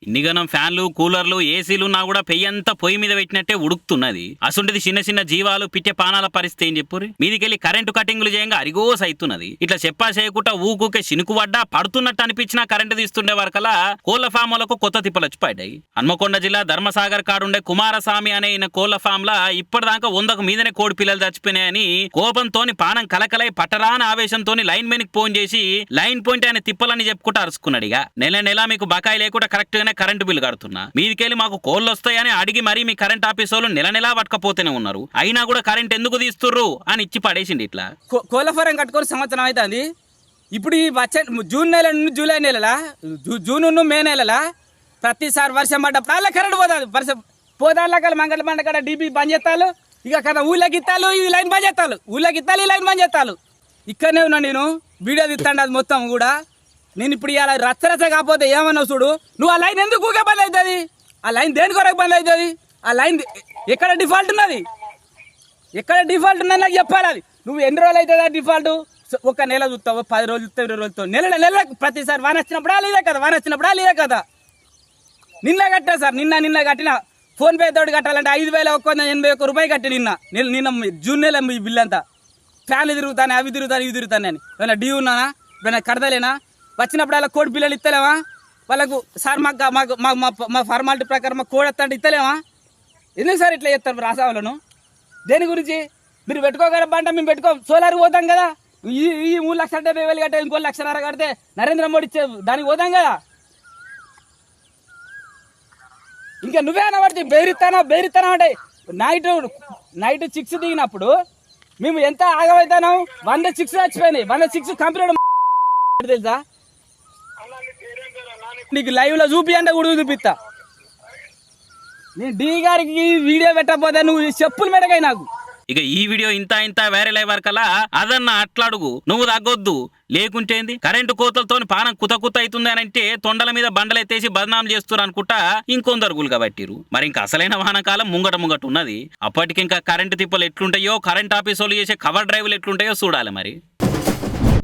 ఇన్నిగనం ఫ్యాన్లు కూలర్లు ఏసీలు ఉన్నా కూడా పెయ్యంతా పొయ్యి మీద పెట్టినట్టే ఉడుకుతున్నది. అసొంటిది చిన్న చిన్న జీవాలు పిట్టే పానాల పరిస్థితి ఏం చెప్పుర్రి. మీదికెళ్ళి కరెంటు కటింగ్లు చేయంగా అరిగోస్ అవుతున్నది. ఇట్లా చెప్పా చేయకుండా ఊకూకే చినుకు పడ్డా పడుతున్నట్టు అనిపించినా కరెంటు తీస్తుండే వరకలా కోళ్ల ఫాములకు కొత్త తిప్పలు వచ్చి పడ్డాయి. హన్మకొండ జిల్లా ధర్మసాగర్ కాడుండే కుమారస్వామి అనే ఈయన కోళ్ల ఫామ్ లా ఇప్పటిదాకా 100కు మీదనే కోడి పిల్లలు చచ్చిపోయినాయని కోపంతోని పానం కలకలై పట్టరాని ఆవేశంతోని లైన్ మెన్ కి ఫోన్ చేసి లైన్ పాయింట్ ఆయన తిప్పలని చెప్పుకుంటూ అరుచుకున్నాడు. ఇక నెల మీకు బకాయి లేకుండా కరెక్ట్ గానే కరెంటు బిల్లు కడుతున్నా, మీదికెళ్ళి మాకు కోళ్ళు వస్తాయని అడిగి మరీ మీ కరెంట్ ఆఫీస్ వాళ్ళు నెల పట్టకపోతేనే ఉన్నారు, అయినా కూడా కరెంట్ ఎందుకు తీస్తుర్రు అని ఇచ్చి పడేసింది. ఇట్లా కోళ్ళ ఫారం కట్టుకొని సంవత్సరం అవుతుంది. ఇప్పుడు ఈ వచ్చే జూన్ నెల జూలై నెలలా జూన్ మే నెలలా ప్రతిసారి వర్షం పడ్డప్పుడు కరెంట్ పోతుంది. వర్షం పోదాక మంగళ మండకాడ డీపీ బంద్ చేస్తాలు, ఇక కదా ఊళ్ళకి ఇత్తాలు ఈ లైన్ బంద్ చేస్తాలు, ఊళ్ళకి ఇత్తాలు ఈ లైన్ బంద్ చేస్తాలు. ఇక్కడనే ఉన్నా నేను, వీడియో తీస్తాను అది మొత్తం కూడా. నేను ఇప్పుడు ఇలా రచ్చరచ్చ కాకపోతే ఏమన్నావు చూడు, నువ్వు ఆ లైన్ ఎందుకు ఊకే బంద్ అవుతుంది? ఆ లైన్ దేని కొరకు బంద్ అవుతుంది? ఆ లైన్ ఎక్కడ డిఫాల్ట్ ఉన్నది? ఎక్కడ డిఫాల్ట్ ఉన్నది నాకు చెప్పాలి. అది నువ్వు ఎన్ని రోజులు అవుతుందా డిఫాల్ట్? ఒక నెల చూస్తావు, 10 రోజులు చూస్తావు, 20 రోజులతో నెల ప్రతిసారి వాన వచ్చినప్పుడా లేదే కదా, వాన వచ్చినప్పుడా లేదే కదా. నిన్న కట్టా సార్, నిన్న కట్టిన ఫోన్ పే తోటి కట్టాలంటే 5,181 రూపాయలు కట్టి నిన్న జూన్ నెల మీ బిల్ అంతా. ఫ్యాన్లు తిరుగుతాను, అవి తిరుగుతాను, ఇవి తిరుగుతాను అని ఏమైనా డ్యూ ఉన్నానా? ఏమైనా కడతలేనా? వచ్చినప్పుడు అలా కోడి పిల్లలు ఇస్తలేమా వాళ్ళకు? సార్ మాకు మా ఫార్మాలిటీ ప్రకారం మాకు కోడి వస్తా అంటే ఇస్తలేమా? ఎందుకు సార్ ఇట్లా చేస్తారు రాసావాళ్ళను? దేని గురించి మీరు పెట్టుకోగలబంట మేము పెట్టుకోం. సోలార్ పోతాం కదా, ఈ 3,70,000 కట్టే ఇంకో 1,50,000 కడితే నరేంద్ర మోడీ ఇచ్చే దానికి పోతాం కదా. ఇంకా నువ్వే అనబడితే బెదిరిస్తానా అంటే నైట్ 6 దిగినప్పుడు మేము ఎంత ఆగమవుతాను, 106 చచ్చిపోయినాయి. 106 కంప్లీట్ తెలుసా నీకు? లైవ్ లో చూపి అంటే కూడా చూపిస్తా. నేను డి గారికి వీడియో పెట్టకపోతే నువ్వు చెప్పులు మెడకాయి నాకు. ఇక ఈ వీడియో ఇంత వైరల్ అయ్యే వరకలా అదన్న అట్లాడుగు, నువ్వు తగ్గొద్దు లేకుంటేంది కరెంటు కోతలతో పానం కుత అవుతుంది అని అంటే తొండల మీద బండలెత్తేసి బదనాం చేస్తారు అనుకుంటా ఇంకొందరు గులుగా పట్టిరు. మరి ఇంకా అసలైన వానకాలం ముంగట ఉన్నది. అప్పటికింకా కరెంటు తిప్పలు ఎట్లుంటాయో, కరెంట్ ఆఫీస్ వాళ్ళు చేసే కవర్ డ్రైవ్లు ఎట్లుంటాయో చూడాలి. మరి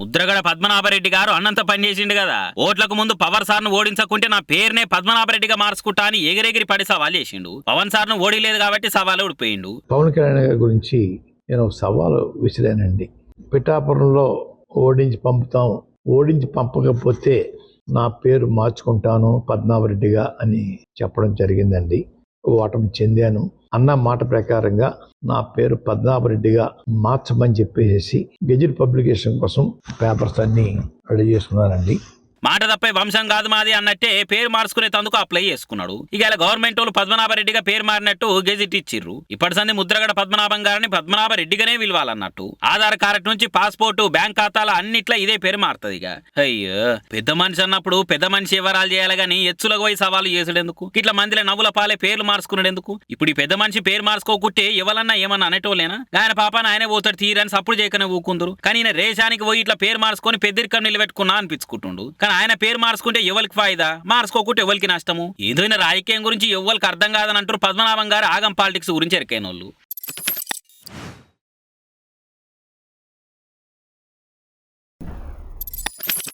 ముద్రగడ పద్మనాభరెడ్డి గారు అన్నంత పని చేసిండు కదా, ఓట్లకు ముందు పవర్ సార్ ను ఓడించకుంటే నా పేరునే పద్మనాభరెడ్డిగా మార్చుకుంటా అని ఎగిరెగిరి పడి సవాల్ చేసిండు. పవన్ సార్ ను ఓడిలేదు కాబట్టి సవాల్ ఓడిపోయిండు. పవన్ కళ్యాణ్ గారి గురించి నేను సవాలు విసిరానండి. పిఠాపురంలో ఓడించి పంపకపోతే నా పేరు మార్చుకుంటాను పద్మనాభరెడ్డిగా అని చెప్పడం జరిగిందండి. ఓటమి చెందాను అన్న మాట ప్రకారంగా నా పేరు పద్మనాభరెడ్డిగా మార్చమని చెప్పేసి గెజిట్ పబ్లికేషన్ కోసం పేపర్స్ అన్ని రెడీ చేసుకున్నానండి. మాట తప్పే వంశం కాదు మాది అన్నట్టే పేరు మార్చుకునే తందుకు అప్లై చేసుకున్నాడు. ఇక గవర్నమెంట్ వాళ్ళు పద్మనాభరెడ్డిగా పేరు మారినట్టు గెజిట్ ఇచ్చిర్రు. ఇప్పటి సంది ముద్రగడ పద్మనాభం గారిని పద్మనాభరెడ్డిగానే విలువాలన్నట్టు. ఆధార్ కార్డు నుంచి పాస్పోర్టు, బ్యాంక్ ఖాతాల అన్నిట్లా ఇదే పేరు మారుతుంది. ఇక అయ్యో, పెద్ద మనిషి అన్నప్పుడు పెద్ద మనిషి వివరాలు చేయాలి గానీ ఎచ్చులకు పోయి సవాలు చేసుడెందుకు? ఇట్లా మందిలో నవ్వుల పాలే పేర్లు మార్చుకునేందుకు? ఇప్పుడు ఈ పెద్ద మనిషి పేరు మార్చుకోకుంటే ఎవరన్నా ఏమన్నా అనేటోలేనా? ఆయన పాపాన ఆయనే పోతాడు తీరని సప్పుడు చేయకనే ఊకుందరు. కానీ ఈయన రేషానికి పోయి ఇట్లా పేరు మార్చుకొని పెద్దరికం నిలబెట్టుకున్నా అనిపించుకుంటుండు. ఆయన పేరు మార్చుకుంటే ఎవరికి ఫాయిదా, మార్చుకోకుంటే ఎవరికి నష్టము? ఏదైనా రాజకీయం గురించి ఎవరికి అర్థం కాదని అంటారు. పద్మనాభం గారు ఆగం పాలిటిక్స్ గురించి ఎరికైన వాళ్ళు.